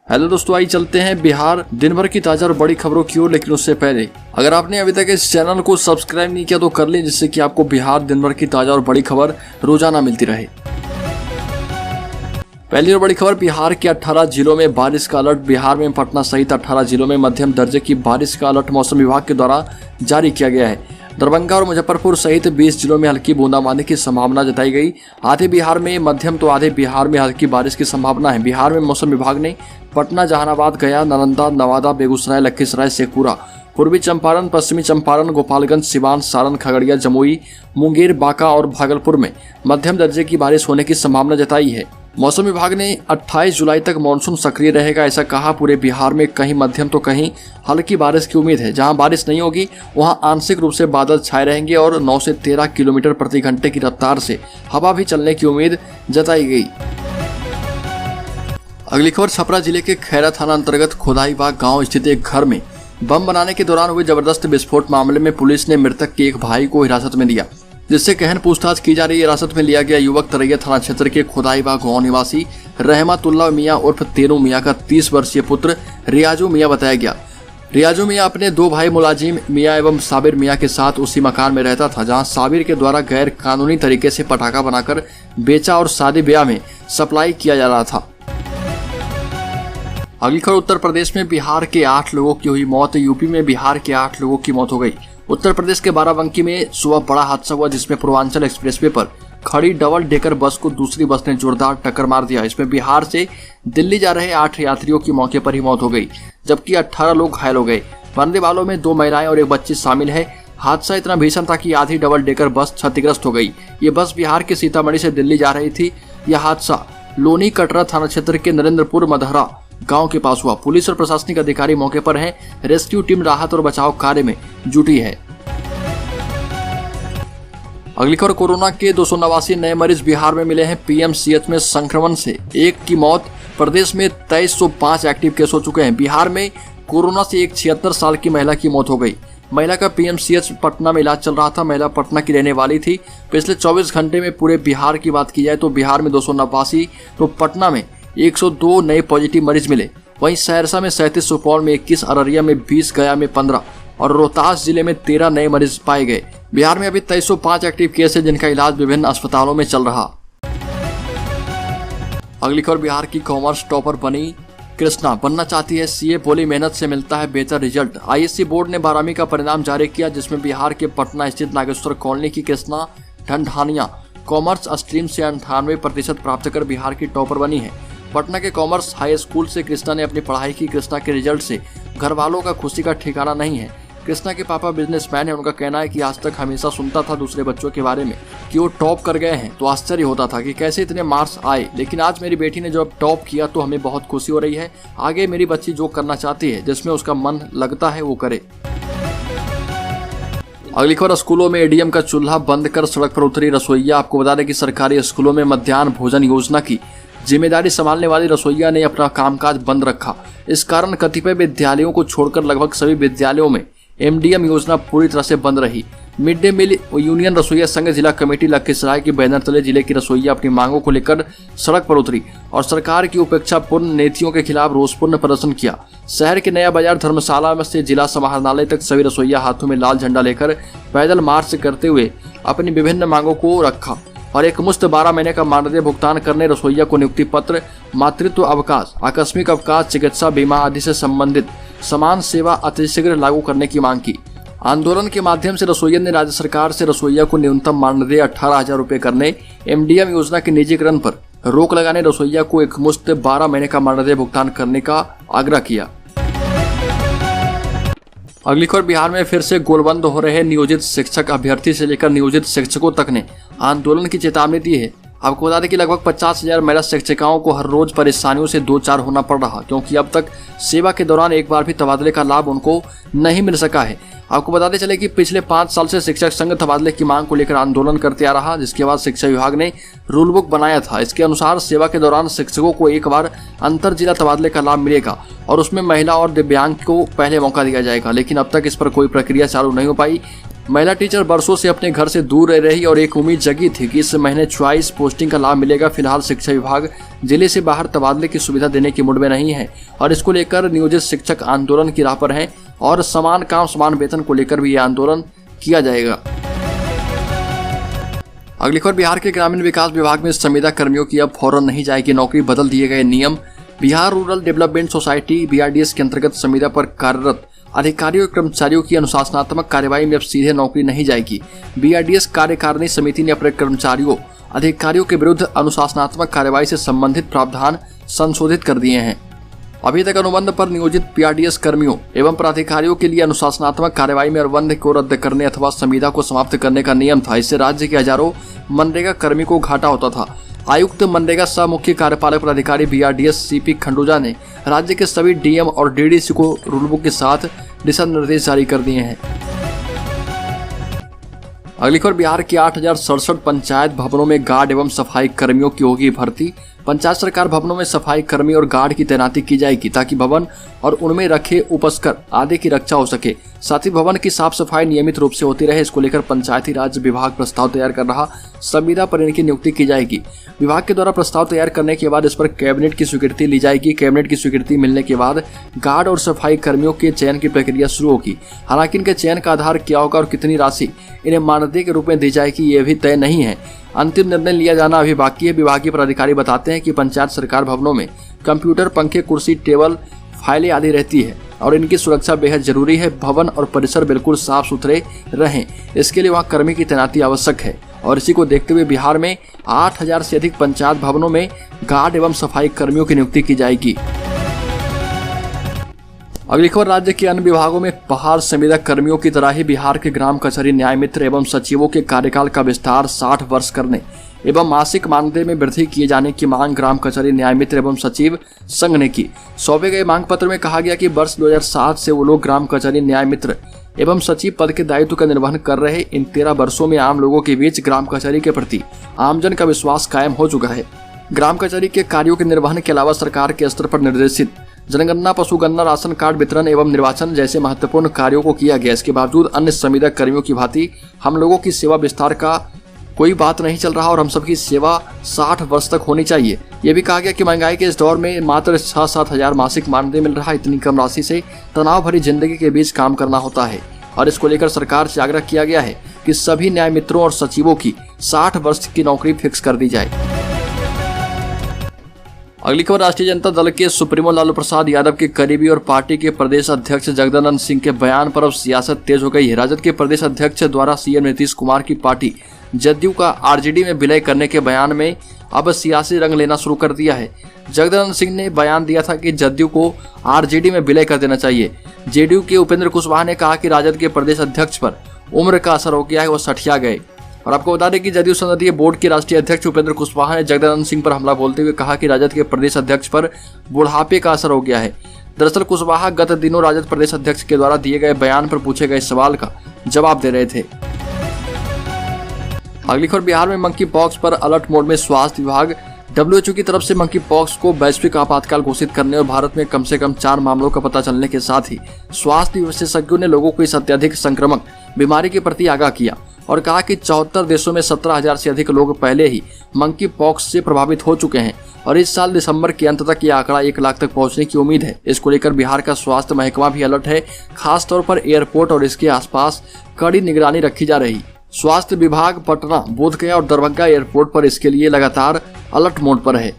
Hello दोस्तों, आइए चलते हैं बिहार दिन भर की ताजा और बड़ी खबरों की ओर। लेकिन उससे पहले अगर आपने अभी तक इस चैनल को सब्सक्राइब नहीं किया तो कर लें, जिससे कि आपको बिहार दिन भर की ताजा और बड़ी खबर रोजाना मिलती रहे। पहली और बड़ी खबर, बिहार के 18 जिलों में बारिश का अलर्ट। बिहार में पटना सहित 18 जिलों में मध्यम दर्जे की बारिश का अलर्ट मौसम विभाग के द्वारा जारी किया गया है। दरभंगा और मुजफ्फरपुर सहित 20 जिलों में हल्की बूंदाबांदी की संभावना जताई गई। आधे बिहार में मध्यम तो आधे बिहार में हल्की बारिश की संभावना है। बिहार में मौसम विभाग ने पटना, जहानाबाद, गया, नालंदा, नवादा, बेगूसराय, लखीसराय, शेखपुरा, पूर्वी चंपारण, पश्चिमी चंपारण, गोपालगंज, सिवान, सारण, खगड़िया, जमुई, मुंगेर, बांका और भागलपुर में मध्यम दर्जे की बारिश होने की संभावना जताई है। मौसम विभाग ने 28 जुलाई तक मानसून सक्रिय रहेगा, ऐसा कहा। पूरे बिहार में कहीं मध्यम तो कहीं हल्की बारिश की उम्मीद है। जहां बारिश नहीं होगी वहां आंशिक रूप से बादल छाए रहेंगे और 9 से 13 किलोमीटर प्रति घंटे की रफ्तार से हवा भी चलने की उम्मीद जताई गई। अगली खबर, छपरा जिले के खैरा थाना अंतर्गत खोदाईबाग गांव स्थित एक घर में बम बनाने के दौरान हुए जबरदस्त विस्फोट मामले में पुलिस ने मृतक के एक भाई को हिरासत में लिया, जिससे गहन पूछताछ की जा रही है। हिरासत में लिया गया युवक तरैया थाना क्षेत्र के खोदाईबाग गांव निवासी रहमतुल्लाह मियां उर्फ तेनू मियां का 30 वर्षीय पुत्र रियाजू मियां बताया गया। रियाजू मियां अपने 2 भाई मुलाजिम मियां एवं साबिर मियां के साथ उसी मकान में रहता था, जहां साबिर के द्वारा गैर कानूनी तरीके से पटाखा बनाकर बेचा और शादी ब्याह में सप्लाई किया जा रहा था। अगली खबर, उत्तर प्रदेश में बिहार के 8 लोगों की हुई मौत। यूपी में बिहार के 8 लोगों की मौत हो गई। उत्तर प्रदेश के बाराबंकी में सुबह बड़ा हादसा हुआ, जिसमें पूर्वांचल एक्सप्रेसवे पर खड़ी डबल डेकर बस को दूसरी बस ने जोरदार टक्कर मार दिया। इसमें बिहार से दिल्ली जा रहे 8 यात्रियों की मौके पर ही मौत हो गई, जबकि 18 लोग घायल हो गए। मरने वालों में 2 महिलाएं और एक बच्ची शामिल है। हादसा इतना भीषण था कि आधी डबल डेकर बस क्षतिग्रस्त हो गई। ये बस बिहार के सीतामढ़ी से दिल्ली जा रही थी। यह हादसा लोनी कटरा थाना क्षेत्र के नरेंद्रपुर मधहरा गांव के पास हुआ। पुलिस और प्रशासनिक अधिकारी मौके पर हैं। रेस्क्यू टीम राहत और बचाव कार्य में जुटी है। अगली खबर, कोरोना के 289 नए मरीज बिहार में मिले हैं। पीएमसीएच में संक्रमण से एक की मौत। प्रदेश में 2305 एक्टिव केस हो चुके हैं। बिहार में कोरोना से एक 76 साल की महिला की मौत हो गई। महिला का पीएमसीएच पटना में इलाज चल रहा था। महिला पटना की रहने वाली थी। पिछले 24 घंटे में पूरे बिहार की बात की जाए तो बिहार में 289, तो पटना में 102 नए पॉजिटिव मरीज मिले। वहीं सहरसा में 37, सुपौल में 21, अररिया में 20, गया में 15 और रोहतास जिले में 13 नए मरीज पाए गए। बिहार में अभी 2305 एक्टिव केस है, जिनका इलाज विभिन्न अस्पतालों में चल रहा। अगली खबर, बिहार की कॉमर्स टॉपर बनी कृष्णा, बनना चाहती है सीए, बोली मेहनत से मिलता है बेहतर रिजल्ट। आईएससी बोर्ड ने 12वीं का परिणाम जारी किया, जिसमें बिहार के पटना स्थित नागेश्वर कॉलोनी की कृष्णा ढंढानिया कॉमर्स स्ट्रीम से 98% प्राप्त कर बिहार की टॉपर बनी है। पटना के कॉमर्स हाई स्कूल से कृष्णा ने अपनी पढ़ाई की। कृष्णा के रिजल्ट से घर वालों का खुशी का ठिकाना नहीं है। कृष्णा के पापा बिजनेसमैन है। उनका कहना है कि आज तक हमेशा सुनता था दूसरे बच्चों के बारे में कि वो टॉप कर गए हैं, तो आश्चर्य होता था कि कैसे इतने मार्क्स आए, लेकिन आज मेरी बेटी ने जब टॉप किया तो हमें बहुत खुशी हो रही है। आगे मेरी बच्ची जो करना चाहती है, जिसमें उसका मन लगता है, वो करे। अगली खबर, स्कूलों में एडीएम का चूल्हा बंद कर सड़क पर उतरी रसोइया। आपको बता दें कि सरकारी स्कूलों में मध्याह्न भोजन योजना की जिम्मेदारी संभालने वाली रसोइया ने अपना कामकाज बंद रखा। इस कारण कतिपय विद्यालयों को छोड़कर लगभग सभी विद्यालयों में एमडीएम योजना पूरी तरह से बंद रही। मिड डे मील यूनियन रसोइया संघ जिला कमेटी लखीसराय की बैनर तले जिले की रसोइया अपनी मांगों को लेकर सड़क पर उतरी और सरकार की उपेक्षापूर्ण नीतियों के खिलाफ रोषपूर्ण प्रदर्शन किया। शहर के नया बाजार धर्मशाला में से जिला समाहरणालय तक सभी रसोइया हाथों में लाल झंडा लेकर पैदल मार्च करते हुए अपनी विभिन्न मांगों को रखा और एक मुश्त 12 महीने का मानदेय भुगतान करने, रसोइया को नियुक्ति पत्र, मातृत्व अवकाश, आकस्मिक अवकाश, चिकित्सा बीमा आदि से संबंधित समान सेवा अतिशीघ्र लागू करने की मांग की। आंदोलन के माध्यम से रसोइया ने राज्य सरकार से रसोइया को न्यूनतम मानदेय 18,000 रुपए करने, एमडीएम योजना के निजीकरण पर रोक लगाने, रसोइया को एक मुश्त 12 महीने का मानदेय भुगतान करने का आग्रह किया। अगली खबर, बिहार में फिर से गोलबंद हो रहे नियोजित शिक्षक। अभ्यर्थी से लेकर नियोजित शिक्षकों तक ने आंदोलन की चेतावनी दी है। आपको बता दें कि लगभग 50,000 महिला शिक्षिकाओं को हर रोज परेशानियों से 2-4 होना पड़ रहा, क्योंकि अब तक सेवा के दौरान एक बार भी तबादले का लाभ उनको नहीं मिल सका है। आपको बताते चले कि पिछले 5 साल से शिक्षक संघ तबादले की मांग को लेकर आंदोलन करते आ रहा, जिसके बाद शिक्षा विभाग ने रूल बुक बनाया था। इसके अनुसार सेवा के दौरान शिक्षकों को एक बार अंतर जिला तबादले का लाभ मिलेगा और उसमें महिला और दिव्यांग को पहले मौका दिया जाएगा, लेकिन अब तक इस पर कोई प्रक्रिया चालू नहीं हो पाई। महिला टीचर बरसों से अपने घर से दूर रह रही और एक उम्मीद जगी थी कि इस महीने चॉइस पोस्टिंग का लाभ मिलेगा। फिलहाल शिक्षा विभाग जिले से बाहर तबादले की सुविधा देने की मूड में नहीं है और इसको लेकर नियोजित शिक्षक आंदोलन की राह पर हैं और समान काम समान वेतन को लेकर भी ये आंदोलन किया जाएगा। अगली खबर, बिहार के ग्रामीण विकास विभाग में संविदा कर्मियों की अब फौरन नहीं जाएगी नौकरी, बदल दिए गए नियम। Bihar rural development society BRDS के अंतर्गत संविदा पर कार्यरत अधिकारियों और कर्मचारियों की अनुशासनात्मक कार्यवाही में अब सीधे नौकरी नहीं जाएगी। BRDS कार्यकारिणी समिति ने अपने कर्मचारियों अधिकारियों के विरुद्ध अनुशासनात्मक कार्यवाही से संबंधित प्रावधान संशोधित कर दिए हैं। अभी तक अनुबंध पर नियोजित BRDS कर्मियों एवं प्राधिकारियों के लिए अनुशासनात्मक कार्यवाही में अनुबंध को रद्द करने अथवा संविदा को समाप्त करने का नियम था। इससे राज्य के हजारों मनरेगा कर्मी को घाटा होता था। आयुक्त मनरेगा सह मुख्य कार्यपालक पदाधिकारी BRDS CP खंडूजा ने राज्य के सभी DM और DDC को रूलबुक के साथ दिशा निर्देश जारी कर दिए हैं। अगली खबर, बिहार के 8,067 पंचायत भवनों में गार्ड एवं सफाई कर्मियों की होगी भर्ती। पंचायत सरकार भवनों में सफाई कर्मी और गार्ड की तैनाती की जाएगी ताकि भवन और उनमें रखे उपस्कर आदि की रक्षा हो सके। साथ ही भवन की साफ सफाई नियमित रूप से होती रहे, इसको लेकर पंचायती राज विभाग प्रस्ताव तैयार कर रहा। संविदा पर इनकी नियुक्ति की जाएगी। विभाग के द्वारा प्रस्ताव तैयार करने के बाद इस पर कैबिनेट की स्वीकृति ली जाएगी। कैबिनेट की स्वीकृति मिलने के बाद गार्ड और सफाई कर्मियों के चयन की प्रक्रिया शुरू होगी। हालांकि इनके चयन का आधार क्या होगा और कितनी राशि इन्हें मानदेय के रूप में दी जाएगी ये भी तय नहीं है। अंतिम निर्णय लिया जाना अभी बाकी है। विभागीय पदाधिकारी बताते हैं कि पंचायत सरकार भवनों में कंप्यूटर, पंखे, कुर्सी, टेबल, फाइलें आदि रहती है और इनकी सुरक्षा बेहद जरूरी है। भवन और परिसर बिल्कुल साफ सुथरे रहें, इसके लिए वहाँ कर्मी की तैनाती आवश्यक है और इसी को देखते हुए बिहार में 8,000 से अधिक पंचायत भवनों में गार्ड एवं सफाई कर्मियों की नियुक्ति की जाएगी। अगली खबर, राज्य के अन्य विभागों में बहाल संविदा कर्मियों की तरह ही बिहार के ग्राम कचहरी न्याय मित्र एवं सचिवों के कार्यकाल का विस्तार 60 वर्ष करने एवं मासिक मानदेय में वृद्धि किए जाने की मांग ग्राम कचहरी न्याय मित्र एवं सचिव संघ ने की। सौंपे गए मांग पत्र में कहा गया कि वर्ष 2007 से वो लोग ग्राम कचहरी न्याय मित्र एवं सचिव पद के दायित्व का निर्वहन कर रहे। इन 13 वर्षों में आम लोगों के बीच ग्राम कचहरी के प्रति आमजन का विश्वास कायम हो चुका है। ग्राम कचहरी के कार्यों के निर्वहन के अलावा सरकार के स्तर पर निर्देशित जनगणना, पशुगणना, राशन कार्ड वितरण एवं निर्वाचन जैसे महत्वपूर्ण कार्यों को किया गया। इसके बावजूद अन्य संविदा कर्मियों की भांति हम लोगों की सेवा विस्तार का कोई बात नहीं चल रहा और हम सबकी सेवा 60 वर्ष तक होनी चाहिए। ये भी कहा गया कि महंगाई के इस दौर में मात्र 6-7 हजार मासिक मानदेय मिल रहा है। इतनी कम राशि से तनाव भरी जिंदगी के बीच काम करना होता है और इसको लेकर सरकार से आग्रह किया गया है कि सभी न्याय मित्रों और सचिवों की 60 वर्ष की नौकरी फिक्स कर दी जाए। अगली खबर, राष्ट्रीय जनता दल के सुप्रीमो लालू प्रसाद यादव के करीबी और पार्टी के प्रदेश अध्यक्ष जगदानंद सिंह के बयान पर अब सियासत तेज हो गई है। राजद के प्रदेश अध्यक्ष द्वारा CM नीतीश कुमार की पार्टी जदयू का RJD में विलय करने के बयान में अब सियासी रंग लेना शुरू कर दिया है। जगदानंद सिंह ने बयान दिया था कि जदयू को RJD में विलय कर देना चाहिए। JDU के उपेंद्र कुशवाहा ने कहा कि राजद के प्रदेश अध्यक्ष पर उम्र का असर हो गया है, वो सठिया गए। और आपको बता दें कि जदयू संसदीय बोर्ड के राष्ट्रीय अध्यक्ष उपेंद्र कुशवाहा ने जगदानंद सिंह पर हमला बोलते हुए कहा कि राजद के प्रदेश अध्यक्ष पर बुढ़ापे का असर हो गया है। दरअसल कुशवाहा गत दिनों राजद प्रदेश अध्यक्ष के द्वारा दिए गए बयान पर पूछे गए सवाल का जवाब दे रहे थे। अगली खबर, बिहार में मंकी पॉक्स पर अलर्ट मोड में स्वास्थ्य विभाग। WHO की तरफ से मंकी पॉक्स को वैश्विक आपातकाल घोषित करने और भारत में कम से कम 4 मामलों का पता चलने के साथ ही स्वास्थ्य विशेषज्ञों ने लोगों को इस अत्यधिक संक्रामक बीमारी के प्रति आगाह किया और कहा कि 74 देशों में 17,000 से अधिक लोग पहले ही मंकी पॉक्स से प्रभावित हो चुके हैं और इस साल दिसंबर के अंत तक यह आंकड़ा 1 लाख तक पहुंचने की उम्मीद है। इसको लेकर बिहार का स्वास्थ्य महकमा भी अलर्ट है। खास तौर पर एयरपोर्ट और इसके आसपास कड़ी निगरानी रखी जा रही। स्वास्थ्य विभाग पटना, बोधगया और दरभंगा एयरपोर्ट पर इसके लिए लगातार अलर्ट मोड पर है।